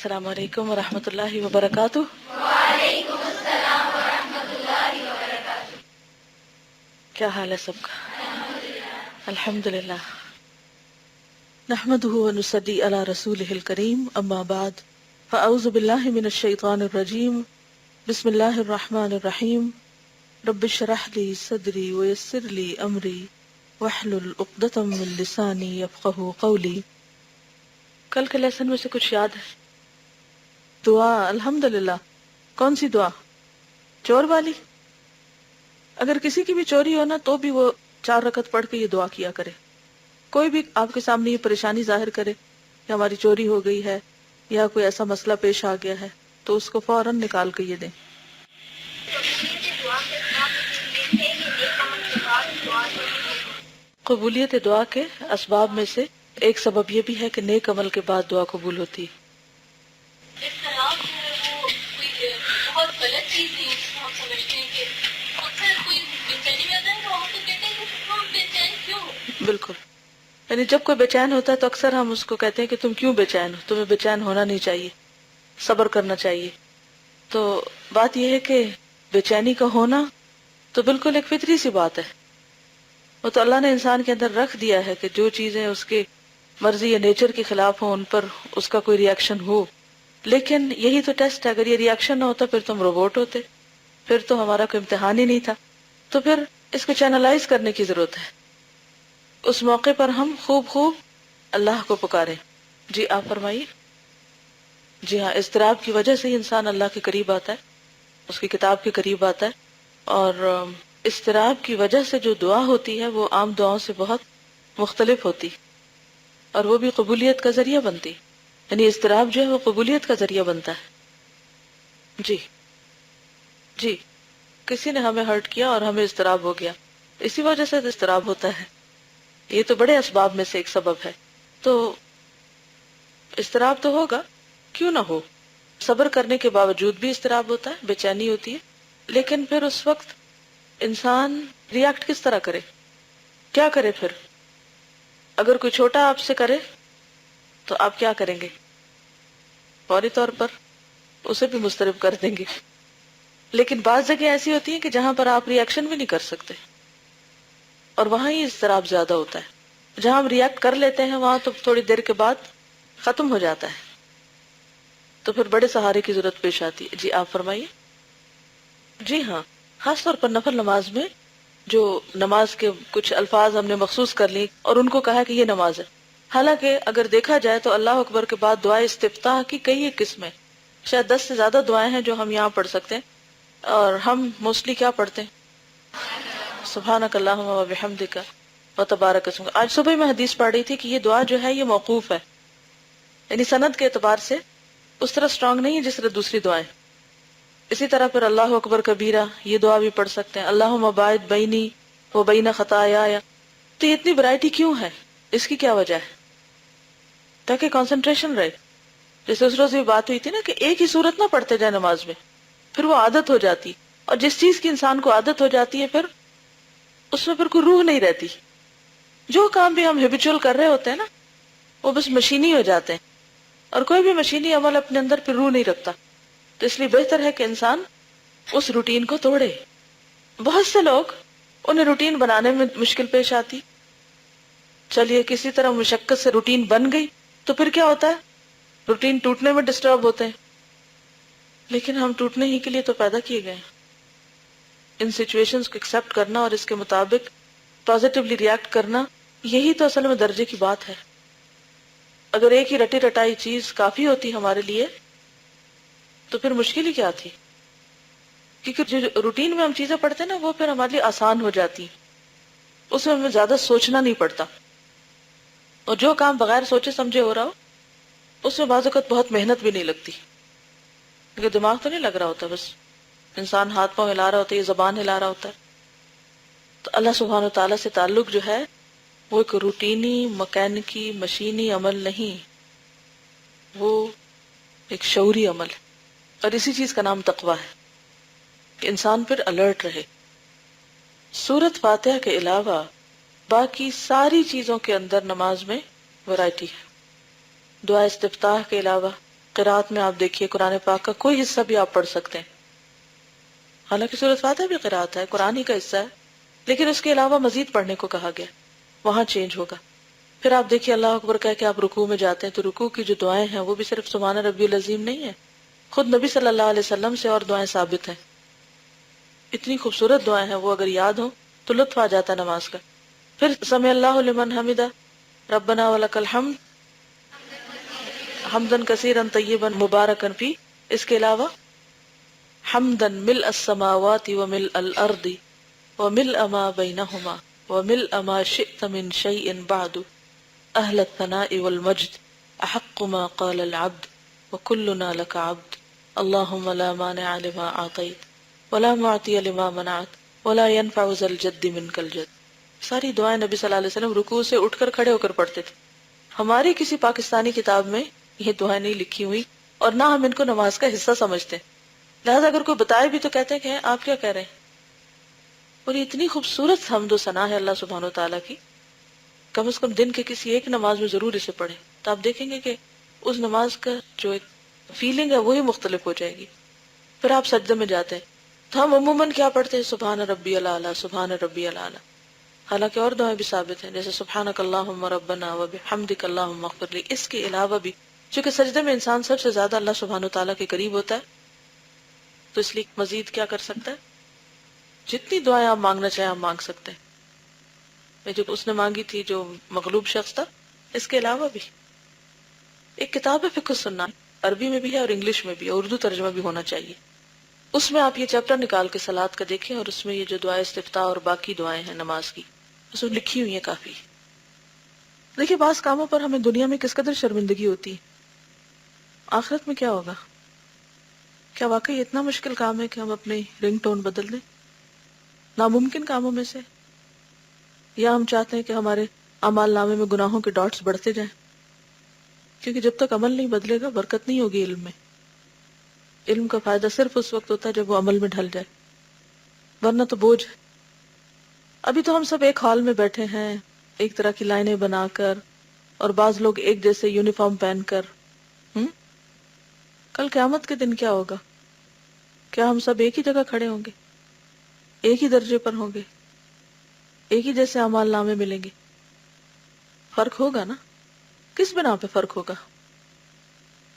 السلام علیکم ورحمۃ اللہ وبرکاتہ۔ وعلیکم السلام ورحمۃ اللہ وبرکاتہ۔ کیا حال ہے سب کا؟ الحمد للہ۔ نحمده ونصلي علی رسولہ الکریم، اما بعد فاعوذ باللہ من الشیطان الرجیم، بسم اللہ الرحمن الرحیم۔ رب اشرح لی صدری ویسر لی امری واحلل عقدۃ من لسانی یفقہوا قولی۔ کل کے لیسن میں سے کچھ یاد ہے؟ دعا الحمدللہ۔ کون سی دعا؟ چور والی؟ اگر کسی کی بھی چوری ہو نا تو بھی وہ 4 رکعت پڑھ کے یہ دعا کیا کرے۔ کوئی بھی آپ کے سامنے یہ پریشانی ظاہر کرے کہ ہماری چوری ہو گئی ہے یا کوئی ایسا مسئلہ پیش آ گیا ہے تو اس کو فوراً نکال کے یہ دیں۔ قبولیت دعا کے اسباب میں سے ایک سبب یہ بھی ہے کہ نیک عمل کے بعد دعا قبول ہوتی ہے۔ اختلاف جو ہے وہ کوئی بہت غلط چیز نہیں ہے، ہم سمجھتے ہیں کہ اکثر کوئی بے چینی میں آتا ہے تو ہم تو کہتے ہیں کہ تم بے چین کیوں ہو؟ بالکل، یعنی جب کوئی بے چین ہوتا ہے تو اکثر ہم اس کو کہتے ہیں کہ تم کیوں بے چین ہو، تمہیں بے چین ہونا نہیں چاہیے، صبر کرنا چاہیے۔ تو بات یہ ہے کہ بے چینی کا ہونا تو بالکل ایک فطری سی بات ہے، وہ تو اللہ نے انسان کے اندر رکھ دیا ہے کہ جو چیزیں اس کی مرضی یا نیچر کے خلاف ہوں ان پر اس کا کوئی ری ایکشن ہو۔ لیکن یہی تو ٹیسٹ ہے، اگر یہ ری ایکشن نہ ہوتا پھر تو ہم روبوٹ ہوتے، پھر تو ہمارا کوئی امتحان ہی نہیں تھا۔ تو پھر اس کو چینلائز کرنے کی ضرورت ہے۔ اس موقع پر ہم خوب اللہ کو پکاریں۔ جی آپ فرمائیے۔ جی ہاں، اضطراب کی وجہ سے ہی انسان اللہ کے قریب آتا ہے، اس کی کتاب کے قریب آتا ہے، اور اضطراب کی وجہ سے جو دعا ہوتی ہے وہ عام دعاؤں سے بہت مختلف ہوتی، اور وہ بھی قبولیت کا ذریعہ بنتی، یعنی اضطراب جو ہے وہ قبولیت کا ذریعہ بنتا ہے۔ جی کسی نے ہمیں ہرٹ کیا اور ہمیں اضطراب ہو گیا، اسی وجہ سے اضطراب ہوتا ہے۔ یہ تو بڑے اسباب میں سے ایک سبب ہے۔ تو اضطراب تو ہوگا، کیوں نہ ہو؟ صبر کرنے کے باوجود بھی اضطراب ہوتا ہے، بے چینی ہوتی ہے، لیکن پھر اس وقت انسان ری ایکٹ کس طرح کرے؟ کیا کرے پھر؟ اگر کوئی چھوٹا آپ سے کرے تو آپ کیا کریں گے؟ فوری طور پر اسے بھی مضطرب کر دیں گے۔ لیکن بعض جگہ ایسی ہوتی ہیں کہ جہاں پر آپ ری ایکشن بھی نہیں کر سکتے، اور وہاں ہی اضطراب زیادہ ہوتا ہے۔ جہاں ہم ری ایکٹ کر لیتے ہیں وہاں تو تھوڑی دیر کے بعد ختم ہو جاتا ہے، تو پھر بڑے سہارے کی ضرورت پیش آتی ہے۔ جی آپ فرمائیے۔ جی ہاں، خاص طور پر نفل نماز میں جو نماز کے کچھ الفاظ ہم نے مخصوص کر لی اور ان کو کہا کہ یہ نماز ہے، حالانکہ اگر دیکھا جائے تو اللہ اکبر کے بعد دعائے استفتاح کی کئی ایک قسمیں، شاید 10 سے زیادہ دعائیں ہیں جو ہم یہاں پڑھ سکتے ہیں، اور ہم موسٹلی کیا پڑھتے ہیں؟ سبحانک اللہم و بحمدک و تبارک اسمک۔ آج صبح میں حدیث پڑھ رہی تھی کہ یہ دعا جو ہے یہ موقوف ہے، یعنی سند کے اعتبار سے اس طرح اسٹرانگ نہیں ہے جس طرح دوسری دعائیں۔ اسی طرح پھر اللہ اکبر کبیرہ یہ دعا بھی پڑھ سکتے ہیں، اللہم باعد بینی و بین خطایا۔ تو یہ اتنی ورائٹی کیوں ہے؟ اس کی کیا وجہ ہے؟ تاکہ کنسنٹریشن رہے۔ جیسے اس روز بھی بات ہوئی تھی نا کہ ایک ہی صورت نہ پڑھتے جائے نماز میں، پھر وہ عادت ہو جاتی، اور جس چیز کی انسان کو عادت ہو جاتی ہے پھر اس میں پھر کوئی روح نہیں رہتی۔ جو کام بھی ہم ہیبیچول کر رہے ہوتے ہیں نا وہ بس مشینی ہو جاتے ہیں، اور کوئی بھی مشینی عمل اپنے اندر پھر روح نہیں رکھتا۔ تو اس لیے بہتر ہے کہ انسان اس روٹین کو توڑے۔ بہت سے لوگ انہیں روٹین بنانے میں مشکل پیش آتی، چلیے کسی طرح مشقت سے روٹین بن گئی تو پھر کیا ہوتا ہے؟ روٹین ٹوٹنے میں ڈسٹرب ہوتے ہیں۔ لیکن ہم ٹوٹنے ہی کے لیے تو پیدا کیے گئے ہیں۔ ان سچویشنز کو ایکسپٹ کرنا اور اس کے مطابق پازیٹیولی ری ایکٹ کرنا، یہی تو اصل میں درجے کی بات ہے۔ اگر ایک ہی رٹی رٹائی چیز کافی ہوتی ہمارے لیے تو پھر مشکل ہی کیا تھی؟ کیونکہ جو روٹین میں ہم چیزیں پڑھتے ہیں نا وہ پھر ہمارے لیے آسان ہو جاتی، اس میں ہمیں زیادہ سوچنا نہیں پڑتا، اور جو کام بغیر سوچے سمجھے ہو رہا ہو اس میں بعض اوقات بہت محنت بھی نہیں لگتی، کیونکہ دماغ تو نہیں لگ رہا ہوتا، بس انسان ہاتھ پاؤں ہلا رہا ہوتا ہے، یہ زبان ہلا رہا ہوتا ہے۔ تو اللہ سبحانہ و تعالیٰ سے تعلق جو ہے وہ ایک روٹینی مکینکی مشینی عمل نہیں، وہ ایک شعوری عمل ہے، اور اسی چیز کا نام تقویٰ ہے کہ انسان پھر الرٹ رہے۔ سورۃ فاتحہ کے علاوہ باقی ساری چیزوں کے اندر نماز میں ورائٹی ہے۔ دعا استفتاح کے علاوہ قرات میں آپ دیکھیے قرآن پاک کا کوئی حصہ بھی آپ پڑھ سکتے ہیں، حالانکہ سورۃ فاتحہ بھی قرات ہے، قرآن ہی کا حصہ ہے، لیکن اس کے علاوہ مزید پڑھنے کو کہا گیا، وہاں چینج ہوگا۔ پھر آپ دیکھیے اللہ اکبر کہہ کے آپ رکوع میں جاتے ہیں تو رکوع کی جو دعائیں ہیں وہ بھی صرف سبحان ربی العظیم نہیں ہے، خود نبی صلی اللہ علیہ وسلم سے اور دعائیں ثابت ہیں، اتنی خوبصورت دعائیں ہیں، وہ اگر یاد ہوں تو لطف آ جاتا ہے نماز کا۔ پھر سمع اللہ لمن حمدہ ربنا ولک الحمد حمدا کثیرا طیبا مبارکا فی، اس کے علاوہ حمدا ملء السماوات وملء الارض وملء ما بینہما وملء ما شئت من شیء بعد اہل الثناء والمجد احق ما قال العبد وكلنا لك عبد اللهم لا مانع لما اعطيت ولا معطي لما منعت ولا ينفع ذا الجد منك الجد۔ ساری دعائیں نبی صلی اللہ علیہ وسلم رکوع سے اٹھ کر کھڑے ہو کر پڑھتے تھے۔ ہماری کسی پاکستانی کتاب میں یہ دعائیں نہیں لکھی ہوئی اور نہ ہم ان کو نماز کا حصہ سمجھتے، لہذا اگر کوئی بتائے بھی تو کہتے ہیں کہ آپ کیا کہہ رہے ہیں۔ اور یہ اتنی خوبصورت حمد و ثنا ہے اللہ سبحانہ و تعالیٰ کی، کم از کم دن کے کسی ایک نماز میں ضرور اسے پڑھیں تو آپ دیکھیں گے کہ اس نماز کا جو ایک فیلنگ ہے وہی مختلف ہو جائے گی۔ پھر آپ سجدے میں جاتے ہیں تو ہم عموماً کیا پڑھتے ہیں؟ سبحان ربی الاعلیٰ، سبحان ربی الاعلیٰ، حالانکہ اور دعائیں بھی ثابت ہیں جیسے سبحانک اللہم ربنا وبحمدک اللہم اغفر لی۔ اس کے علاوہ بھی چونکہ سجدے میں انسان سب سے زیادہ اللہ سبحانہ تعالیٰ کے قریب ہوتا ہے تو اس لیے مزید کیا کر سکتا ہے؟ جتنی دعائیں آپ مانگنا چاہیں آپ مانگ سکتے ہیں، جو اس نے مانگی تھی جو مغلوب شخص تھا۔ اس کے علاوہ بھی ایک کتاب ہے فقہ السنہ، عربی میں بھی ہے اور انگلش میں بھی، اور اردو ترجمہ بھی ہونا چاہیے، اس میں آپ یہ چیپٹر نکال کے صلاۃ کا دیکھیں اور اس میں یہ جو دعائیں استفتاح اور باقی دعائیں ہیں نماز کی اس میں لکھی ہوئی ہیں کافی۔ دیکھیے بعض کاموں پر ہمیں دنیا میں کس قدر شرمندگی ہوتی ہے، آخرت میں کیا ہوگا؟ کیا واقعی اتنا مشکل کام ہے کہ ہم اپنے رنگ ٹون بدل دیں؟ ناممکن کاموں میں سے؟ یا ہم چاہتے ہیں کہ ہمارے اعمال نامے میں گناہوں کے ڈاٹس بڑھتے جائیں؟ کیونکہ جب تک عمل نہیں بدلے گا برکت نہیں ہوگی علم میں۔ علم کا فائدہ صرف اس وقت ہوتا ہے جب وہ عمل میں ڈھل جائے، ورنہ تو بوجھ ہے۔ ابھی تو ہم سب ایک ہال میں بیٹھے ہیں ایک طرح کی لائنیں بنا کر، اور بعض لوگ ایک جیسے یونیفارم پہن کر۔ کل قیامت کے دن کیا ہوگا؟ کیا ہم سب ایک ہی جگہ کھڑے ہوں گے، ایک ہی درجے پر ہوں گے، ایک ہی جیسے اعمال نامے ملیں گے؟ فرق ہوگا نا؟ کس بنا پہ فرق ہوگا؟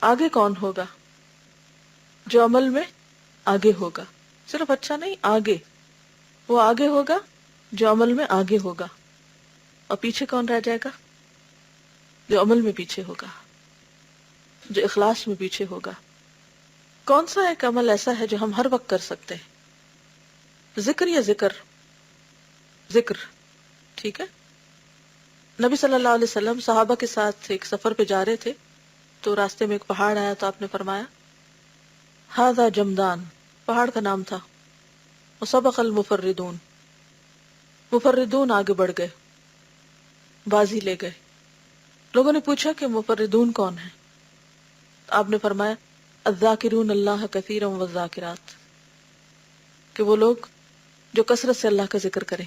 آگے کون ہوگا؟ جو عمل میں آگے ہوگا، صرف اچھا نہیں، آگے، وہ آگے ہوگا جو عمل میں آگے ہوگا۔ اور پیچھے کون رہ جائے گا؟ جو عمل میں پیچھے ہوگا، جو اخلاص میں پیچھے ہوگا۔ کون سا ایک عمل ایسا ہے جو ہم ہر وقت کر سکتے ہیں؟ ذکر یا ذکر؟ ذکر، ٹھیک ہے۔ نبی صلی اللہ علیہ وسلم صحابہ کے ساتھ ایک سفر پہ جا رہے تھے تو راستے میں ایک پہاڑ آیا تو آپ نے فرمایا ھذا جمدان، پہاڑ کا نام تھا، وسبق المفردون، مفردون آگے بڑھ گئے، بازی لے گئے۔ لوگوں نے پوچھا کہ مفردون کون ہیں؟ آپ نے فرمایا الذاکرون اللہ کثیرا والذاکرات، کہ وہ لوگ جو کثرت سے اللہ کا ذکر کریں۔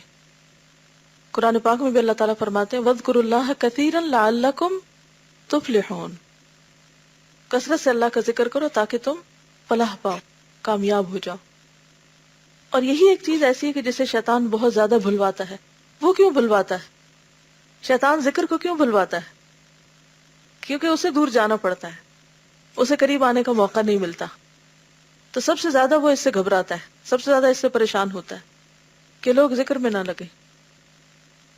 قرآن پاک میں بھی اللہ تعالیٰ فرماتے ہیں وَاذْكُرُوا اللَّهَ كَثِيرًا لَعَلَّكُمْ تُفْلِحُونَ، کثرت سے اللہ کا ذکر کرو تاکہ تم فلاح پاؤ، کامیاب ہو جاؤ۔ اور یہی ایک چیز ایسی ہے کہ جسے شیطان بہت زیادہ بھلواتا ہے۔ وہ کیوں بھلواتا ہے؟ شیطان ذکر کو کیوں بھلواتا ہے؟ کیونکہ اسے دور جانا پڑتا ہے، اسے قریب آنے کا موقع نہیں ملتا، تو سب سے زیادہ وہ اس سے گھبراتا ہے، سب سے زیادہ اس سے پریشان ہوتا ہے کہ لوگ ذکر میں نہ لگے،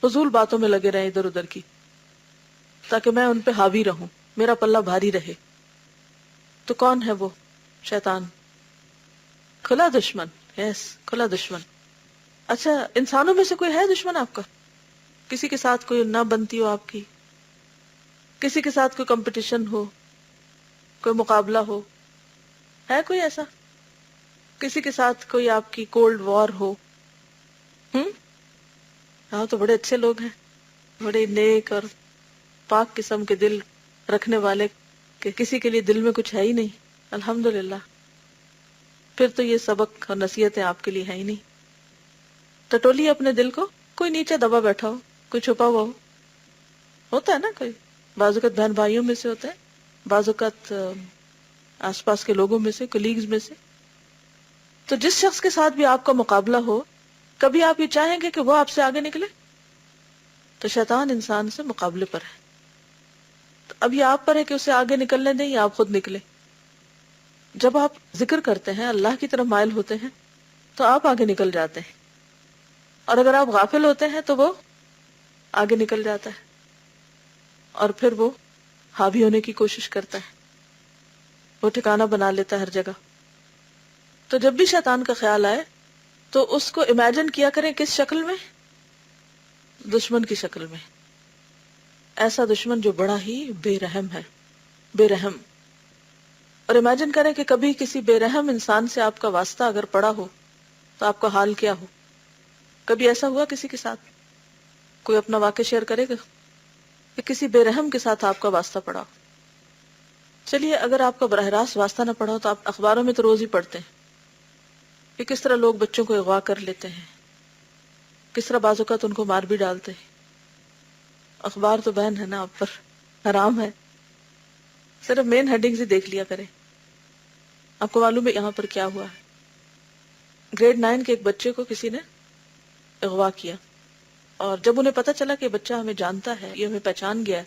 فضول باتوں میں لگے رہیں ادھر ادھر کی، تاکہ میں ان پہ حاوی رہوں، میرا پلہ بھاری رہے۔ تو کون ہے وہ؟ شیطان، کھلا دشمن، یس، کھلا دشمن۔ اچھا، انسانوں میں سے کوئی ہے دشمن آپ کا؟ کسی کے ساتھ کوئی نہ بنتی ہو آپ کی، کسی کے ساتھ کوئی کمپٹیشن ہو، کوئی مقابلہ ہو، ہے کوئی ایسا؟ کسی کے ساتھ کوئی آپ کی کولڈ وار ہو؟ ہاں، تو بڑے اچھے لوگ ہیں، بڑے نیک اور پاک قسم کے دل رکھنے والے، کہ کسی کے لیے دل میں کچھ ہے ہی نہیں، الحمدللہ۔ پھر تو یہ سبق اور نصیحتیں آپ کے لیے ہے ہی نہیں۔ ٹٹولی اپنے دل کو، کوئی نیچے دبا بیٹھا ہو، کوئی چھپا ہوا ہو، ہوتا ہے نا کوئی، بعض اوقات بہن بھائیوں میں سے ہوتا ہے، بعض اوقات آس پاس کے لوگوں میں سے، کلیگز میں سے. تو جس شخص کے ساتھ بھی آپ کا مقابلہ ہو، کبھی آپ یہ چاہیں گے کہ وہ آپ سے آگے نکلے؟ تو شیطان انسان سے مقابلے پر ہے. تو اب یہ آپ پر ہے کہ اسے آگے نکلنے دیں یا آپ خود نکلیں. جب آپ ذکر کرتے ہیں، اللہ کی طرف مائل ہوتے ہیں، تو آپ آگے نکل جاتے ہیں، اور اگر آپ غافل ہوتے ہیں تو وہ آگے نکل جاتا ہے، اور پھر وہ حاوی ہونے کی کوشش کرتا ہے، وہ ٹھکانہ بنا لیتا ہے ہر جگہ. تو جب بھی شیطان کا خیال آئے تو اس کو امیجن کیا کریں کس شکل میں؟ دشمن کی شکل میں. ایسا دشمن جو بڑا ہی بے رحم ہے، بے رحم. اور امیجن کریں کہ کبھی کسی بے رحم انسان سے آپ کا واسطہ اگر پڑا ہو تو آپ کا حال کیا ہو. کبھی ایسا ہوا کسی کے ساتھ؟ کوئی اپنا واقعہ شیئر کرے گا کہ کسی بے رحم کے ساتھ آپ کا واسطہ پڑا ہو؟ چلیے، اگر آپ کا براہ راست واسطہ نہ پڑا ہو تو آپ اخباروں میں تو روز ہی پڑھتے ہیں کہ کس طرح لوگ بچوں کو اغوا کر لیتے ہیں، کس طرح بعض اوقات ان کو مار بھی ڈالتے ہیں. اخبار تو بین ہے نا آپ پر، حرام ہے. صرف مین ہیڈنگز ہی دیکھ لیا کریں. آپ کو معلوم ہے یہاں پر کیا ہوا ہے؟ گریڈ 9 کے ایک بچے کو کسی نے اغوا کیا، اور جب انہیں پتا چلا کہ بچہ ہمیں جانتا ہے، یہ ہمیں پہچان گیا ہے،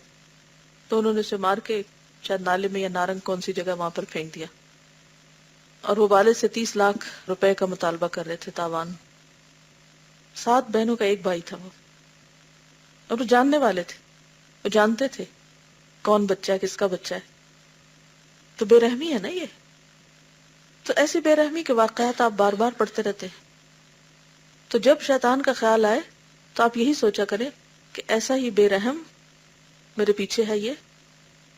تو انہوں نے اسے مار کے شاید نالے میں یا نارنگ کون سی جگہ وہاں پر پھینک دیا. اور وہ والد سے 30 لاکھ روپے کا مطالبہ کر رہے تھے، تاوان. 7 بہنوں کا ایک بھائی تھا وہ، اور وہ جاننے والے تھے، وہ جانتے تھے کون بچہ ہے، کس کا بچہ ہے. تو بے رحمی ہے نا یہ. تو ایسی بے رحمی کے واقعات آپ بار بار پڑھتے رہتے ہیں. تو جب شیطان کا خیال آئے تو آپ یہی سوچا کریں کہ ایسا ہی بے رحم میرے پیچھے ہے یہ،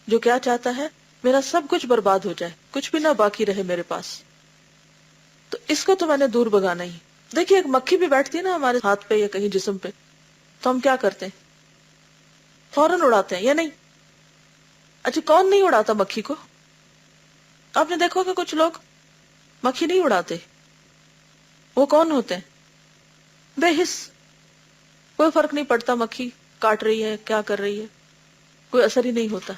جو کیا چاہتا ہے میرا سب کچھ برباد ہو جائے، کچھ بھی نہ باقی رہے میرے پاس. تو اس کو تو میں نے دور بھگانا ہی. دیکھیے، ایک مکھی بھی بیٹھتی ہے نا ہمارے ہاتھ پہ یا کہیں جسم پہ، تو ہم کیا کرتے ہیں؟ فوراً اڑاتے ہیں یا نہیں؟ اچھا، کون نہیں اڑاتا مکھی کو؟ آپ نے دیکھو کہ کچھ لوگ مکھی نہیں اڑاتے. وہ کون ہوتے ہیں؟ بے حس. کوئی فرق نہیں پڑتا مکھی کاٹ رہی ہے، کیا کر رہی ہے، کوئی اثر ہی نہیں ہوتا.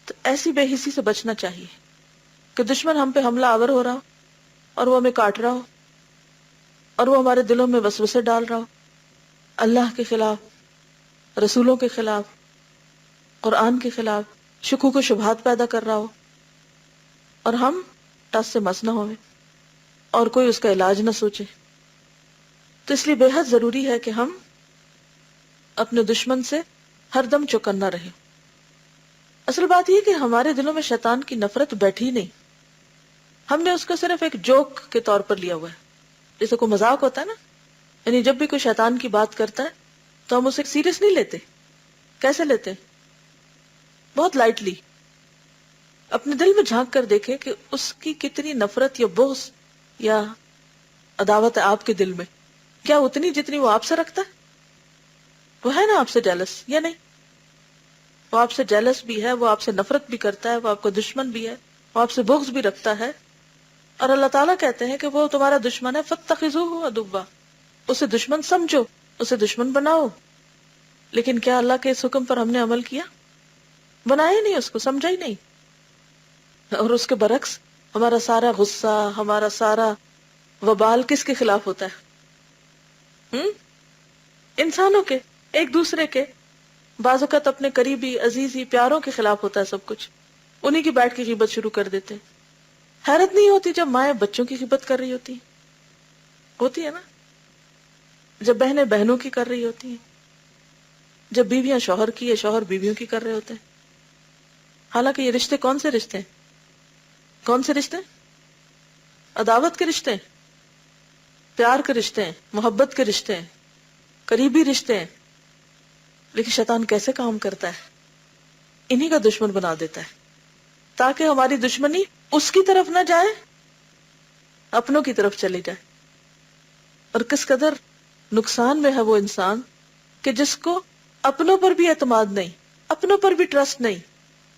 تو ایسی بے حسی سے بچنا چاہیے کہ دشمن ہم پہ حملہ آور ہو رہا ہو اور وہ ہمیں کاٹ رہا ہو، اور وہ ہمارے دلوں میں وسوسے ڈال رہا ہو اللہ کے خلاف، رسولوں کے خلاف، قرآن کے خلاف، شکوک و شبہات پیدا کر رہا ہو، اور ہم ٹس سے مس نہ ہوئے اور کوئی اس کا علاج نہ سوچے. تو اس لیے بے حد ضروری ہے کہ ہم اپنے دشمن سے ہر دم چوکنا رہیں. اصل بات یہ کہ ہمارے دلوں میں شیطان کی نفرت بیٹھی نہیں، ہم نے اس کو صرف ایک جوک کے طور پر لیا ہوا ہے. جیسے کوئی مذاق ہوتا ہے نا، یعنی جب بھی کوئی شیطان کی بات کرتا ہے تو ہم اسے سیریس نہیں لیتے. کیسے لیتے؟ بہت لائٹلی. اپنے دل میں جھانک کر دیکھے کہ اس کی کتنی نفرت یا بغض یا عداوت ہے آپ کے دل میں. کیا اتنی جتنی وہ آپ سے رکھتا ہے؟ وہ ہے نا آپ سے جیلس یا نہیں؟ وہ آپ سے جیلس بھی ہے، وہ آپ سے نفرت بھی کرتا ہے، وہ آپ کا دشمن بھی ہے، وہ آپ سے بغض بھی رکھتا ہے. اور اللہ تعالیٰ کہتے ہیں کہ وہ تمہارا دشمن ہے، فاتخذوہ عدوا. اسے دشمن سمجھو، اسے دشمن بناؤ. لیکن کیا اللہ کے اس حکم پر ہم نے عمل کیا؟ بنایا ہی نہیں، اس کو سمجھا ہی نہیں. اور اس کے برعکس ہمارا سارا غصہ، ہمارا سارا وبال کس کے خلاف ہوتا ہے؟ انسانوں کے، ایک دوسرے کے. بعض اوقات اپنے قریبی عزیزی پیاروں کے خلاف ہوتا ہے سب کچھ. انہی کی بیٹھ کے غیبت شروع کر دیتے. حیرت نہیں ہوتی جب مائیں بچوں کی غیبت کر رہی ہوتی ہے نا، جب بہنیں بہنوں کی کر رہی ہوتی ہیں، جب بیویاں شوہر کی یا شوہر بیویوں کی کر رہے ہوتے ہیں. حالانکہ یہ رشتے کون سے رشتے ہیں؟ کون سے رشتے؟ عداوت کے رشتے ہیں، پیار کے رشتے ہیں، محبت کے رشتے ہیں، قریبی رشتے ہیں. لیکن شیطان کیسے کام کرتا ہے؟ انہی کا دشمن بنا دیتا ہے تاکہ ہماری دشمنی اس کی طرف نہ جائے، اپنوں کی طرف چلی جائے. اور کس قدر نقصان میں ہے وہ انسان کہ جس کو اپنوں پر بھی اعتماد نہیں، اپنوں پر بھی ٹرسٹ نہیں،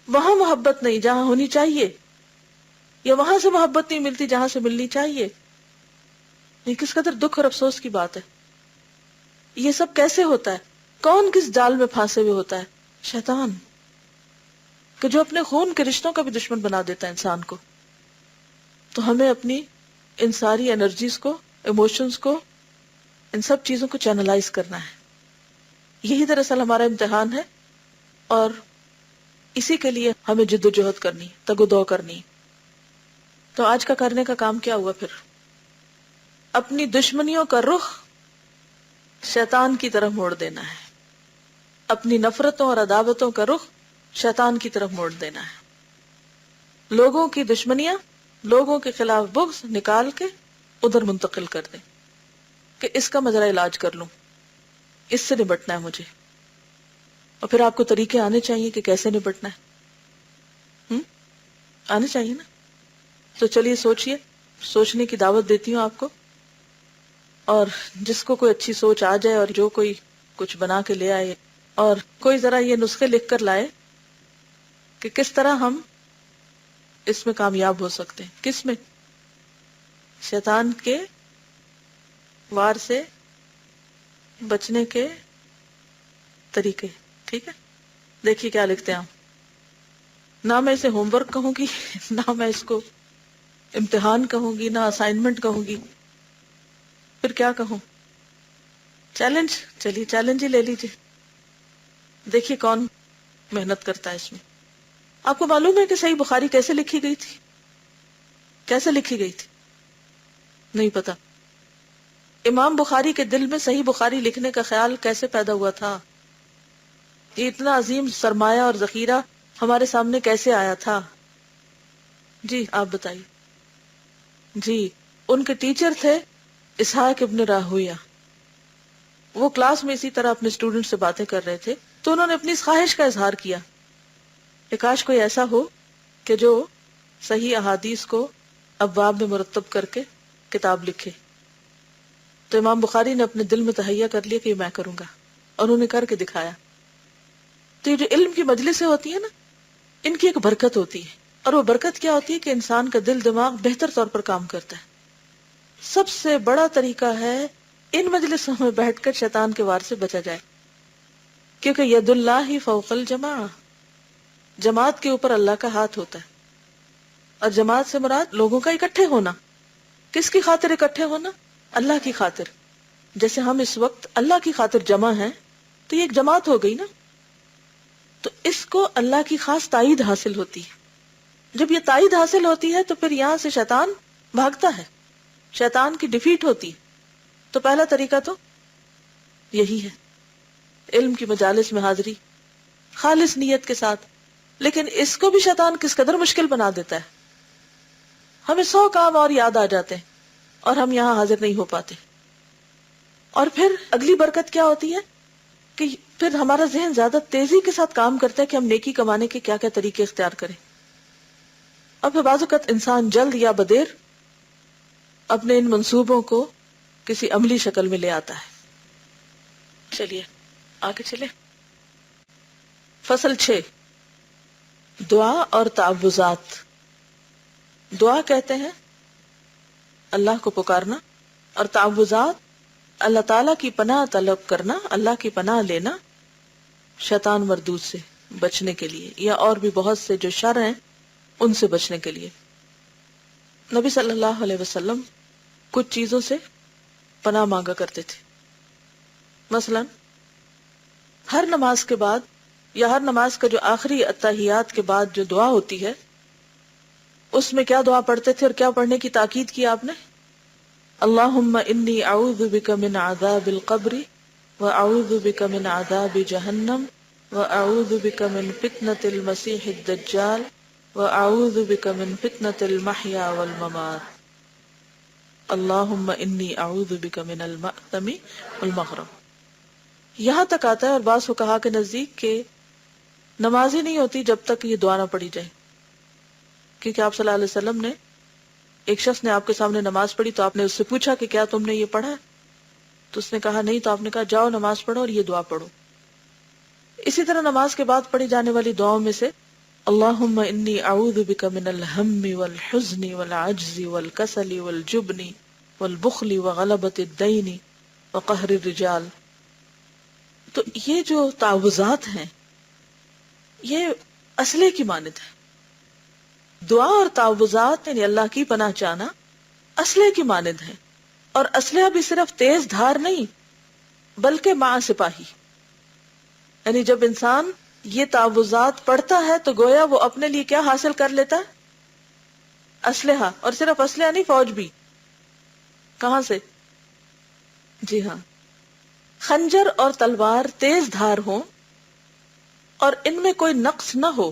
وہاں محبت نہیں جہاں ہونی چاہیے، یا وہاں سے محبت نہیں ملتی جہاں سے ملنی چاہیے. یہ کس قدر دکھ اور افسوس کی بات ہے. یہ سب کیسے ہوتا ہے؟ کون کس جال میں پھانسے ہوئے ہوتا ہے؟ شیطان. کہ جو اپنے خون کے رشتوں کا بھی دشمن بنا دیتا ہے انسان کو. تو ہمیں اپنی ان ساری انرجیز کو، ایموشنز کو، ان سب چیزوں کو چینلائز کرنا ہے. یہی دراصل ہمارا امتحان ہے، اور اسی کے لیے ہمیں جد و جہد کرنی، تگ و دو کرنی. تو آج کا کرنے کا کام کیا ہوا پھر؟ اپنی دشمنیوں کا رخ شیطان کی طرف موڑ دینا ہے، اپنی نفرتوں اور عداوتوں کا رخ شیطان کی طرف موڑ دینا ہے. لوگوں کی دشمنیاں، لوگوں کے خلاف بغض نکال کے ادھر منتقل کر دیں کہ اس کا میں ذرا علاج کر لوں، اس سے نبٹنا ہے مجھے. اور پھر آپ کو طریقے آنے چاہیے کہ کیسے نبٹنا ہے. آنے چاہیے نا. تو چلیے سوچئے، سوچنے کی دعوت دیتی ہوں آپ کو. اور جس کو کوئی اچھی سوچ آ جائے اور جو کوئی کچھ بنا کے لے آئے، اور کوئی ذرا یہ نسخے لکھ کر لائے کہ کس طرح ہم اس میں کامیاب ہو سکتے ہیں. کس میں؟ شیطان کے وار سے بچنے کے طریقے. ٹھیک ہے، دیکھیے کیا لکھتے ہیں آپ. نہ میں اسے ہوم ورک کہوں گی، نہ میں اس کو امتحان کہوں گی، نہ اسائنمنٹ کہوں گی. پھر کیا کہوں؟ چیلنج. چلیے چیلنج ہی لے لیجیے، دیکھیے کون محنت کرتا ہے اس میں. آپ کو معلوم ہے کہ صحیح بخاری کیسے لکھی گئی تھی؟ کیسے لکھی گئی تھی؟ نہیں پتا. امام بخاری کے دل میں صحیح بخاری لکھنے کا خیال کیسے پیدا ہوا تھا؟ یہ اتنا عظیم سرمایہ اور ذخیرہ ہمارے سامنے کیسے آیا تھا؟ جی آپ بتائیے. جی ان کے ٹیچر تھے اسحاق ابن راہویہ. وہ کلاس میں اسی طرح اپنے اسٹوڈنٹ سے باتیں کر رہے تھے تو انہوں نے اپنی اس خواہش کا اظہار کیا کہ کاش کوئی ایسا ہو کہ جو صحیح احادیث کو ابواب میں مرتب کر کے کتاب لکھے. تو امام بخاری نے اپنے دل میں تہیہ کر لیا کہ یہ میں کروں گا، اور انہوں نے کر کے دکھایا. تو یہ جو علم کی مجلسیں ہوتی ہیں نا، ان کی ایک برکت ہوتی ہے. اور وہ برکت کیا ہوتی ہے کہ انسان کا دل دماغ بہتر طور پر کام کرتا ہے. سب سے بڑا طریقہ ہے ان مجلسوں میں بیٹھ کر شیطان کے وار سے بچا جائے، کیونکہ ید اللہ فوق الجماع، جماعت کے اوپر اللہ کا ہاتھ ہوتا ہے. اور جماعت سے مراد لوگوں کا اکٹھے ہونا. کس کی خاطر اکٹھے ہونا؟ اللہ کی خاطر. جیسے ہم اس وقت اللہ کی خاطر جمع ہیں تو یہ ایک جماعت ہو گئی نا. تو اس کو اللہ کی خاص تائید حاصل ہوتی ہے. جب یہ تائید حاصل ہوتی ہے تو پھر یہاں سے شیطان بھاگتا ہے، شیطان کی ڈیفیٹ ہوتی. تو پہلا طریقہ تو یہی ہے، علم کی مجالس میں حاضری خالص نیت کے ساتھ. لیکن اس کو بھی شیطان کس قدر مشکل بنا دیتا ہے. ہمیں 100 کام اور یاد آ جاتے ہیں اور ہم یہاں حاضر نہیں ہو پاتے. اور پھر اگلی برکت کیا ہوتی ہے کہ پھر ہمارا ذہن زیادہ تیزی کے ساتھ کام کرتا ہے کہ ہم نیکی کمانے کے کیا کیا طریقے اختیار کریں. اور پھر بعض اوقات انسان جلد یا بدیر اپنے ان منصوبوں کو کسی عملی شکل میں لے آتا ہے. چلیے آگے چلے. فصل 6، دعا اور تعوذات. دعا کہتے ہیں اللہ کو پکارنا، اور تعوذات اللہ تعالیٰ کی پناہ طلب کرنا، اللہ کی پناہ لینا شیطان مردود سے بچنے کے لیے، یا اور بھی بہت سے جو شر ہیں ان سے بچنے کے لیے. نبی صلی اللہ علیہ وسلم کچھ چیزوں سے پناہ مانگا کرتے تھے. مثلا ہر نماز کے بعد یا ہر نماز کا جو آخری اتحیات کے بعد جو دعا ہوتی ہے اس میں کیا دعا پڑھتے تھے اور کیا پڑھنے کی تاکید کی آپ نے؟ اللہم انی اعوذ بک من عذاب القبر واعوذ بک من عذاب جہنم واعوذ بک من فتنة المسیح الدجال واعوذ بک من فتنة المحیا والممات. اللہم انی اعوذ بک من المأثم والمغرم. یہاں تک آتا ہے، اور بعض فقہا کے نزدیک کہ نماز ہی نہیں ہوتی جب تک یہ دعا نہ پڑھی جائے. کیونکہ آپ صلی اللہ علیہ وسلم نے، ایک شخص نے آپ کے سامنے نماز پڑھی تو آپ نے اس سے پوچھا کہ کیا تم نے یہ پڑھا ہے؟ تو اس نے کہا نہیں. تو آپ نے کہا جاؤ نماز پڑھو اور یہ دعا پڑھو. اسی طرح نماز کے بعد پڑھی جانے والی دعاؤں میں سے اللہم انی اعوذ بک من الہم والحزن والعجز والکسل والجبن والبخل وغلبۃ الدین وقہر الرجال. تو یہ جو تعوذات ہیں یہ اسلحے کی مانند ہے. دعا اور تعوذات یعنی اللہ کی پناہ چاہنا اسلحے کی مانند ہے. اور اسلحہ بھی صرف تیز دھار نہیں بلکہ مع سپاہی. یعنی جب انسان یہ تعوذات پڑھتا ہے تو گویا وہ اپنے لیے کیا حاصل کر لیتا ہے؟ اسلحہ. اور صرف اسلحہ نہیں، فوج بھی. کہاں سے؟ جی ہاں، خنجر اور تلوار تیز دھار ہوں اور ان میں کوئی نقص نہ ہو،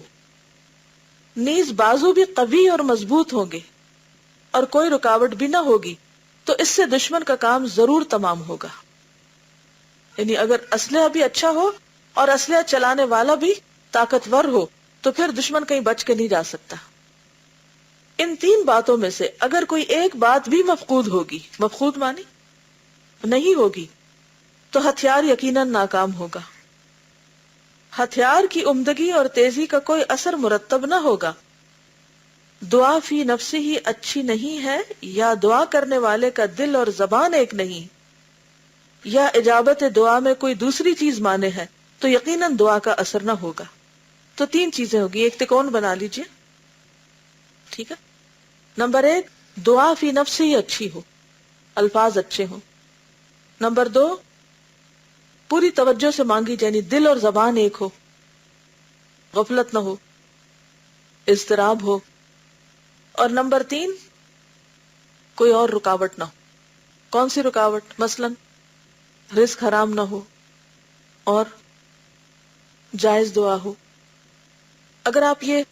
نیز بازو بھی قوی اور مضبوط ہوں گے اور کوئی رکاوٹ بھی نہ ہوگی، تو اس سے دشمن کا کام ضرور تمام ہوگا. یعنی اگر اسلحہ بھی اچھا ہو اور اسلحہ چلانے والا بھی طاقتور ہو تو پھر دشمن کہیں بچ کے نہیں جا سکتا. ان تین باتوں میں سے اگر کوئی ایک بات بھی مفقود ہوگی، مفقود مانی نہیں ہوگی، تو ہتھیار یقیناً ناکام ہوگا. ہتھیار کی عمدگی اور تیزی کا کوئی اثر مرتب نہ ہوگا. دعا فی نفسی ہی اچھی نہیں ہے، یا دعا کرنے والے کا دل اور زبان ایک نہیں، یا اجابت دعا میں کوئی دوسری چیز مانے ہے، تو یقیناً دعا کا اثر نہ ہوگا. تو تین چیزیں ہوگی. ایک تکون بنا لیجئے، ٹھیک ہے. نمبر 1، دعا فی نفسی ہی اچھی ہو، الفاظ اچھے ہوں. نمبر 2، پوری توجہ سے مانگی، یعنی دل اور زبان ایک ہو، غفلت نہ ہو، اضطراب ہو. اور نمبر 3، کوئی اور رکاوٹ نہ ہو. کون سی رکاوٹ؟ مثلا رزق حرام نہ ہو اور جائز دعا ہو. اگر آپ یہ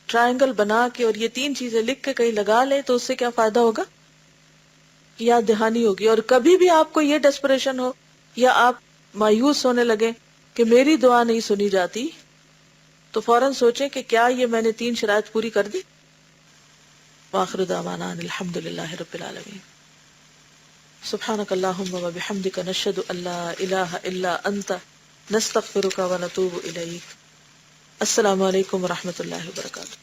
ٹرائنگل بنا کے اور یہ تین چیزیں لکھ کے کہیں لگا لیں تو اس سے کیا فائدہ ہوگا؟ یاد دہانی ہوگی. اور کبھی بھی آپ کو یہ ڈسپریشن ہو یا آپ مایوس ہونے لگے کہ میری دعا نہیں سنی جاتی تو فوراً سوچیں کہ کیا یہ میں نے 3 شرائط پوری کر دی. وآخر دعوانا ان الحمد للہ رب العالمین. سبحانک اللہم و بحمدک نشہد ان لا الہ الا انت نستغفرک و نتوب الیک. السلام علیکم و رحمۃ اللہ وبرکاتہ.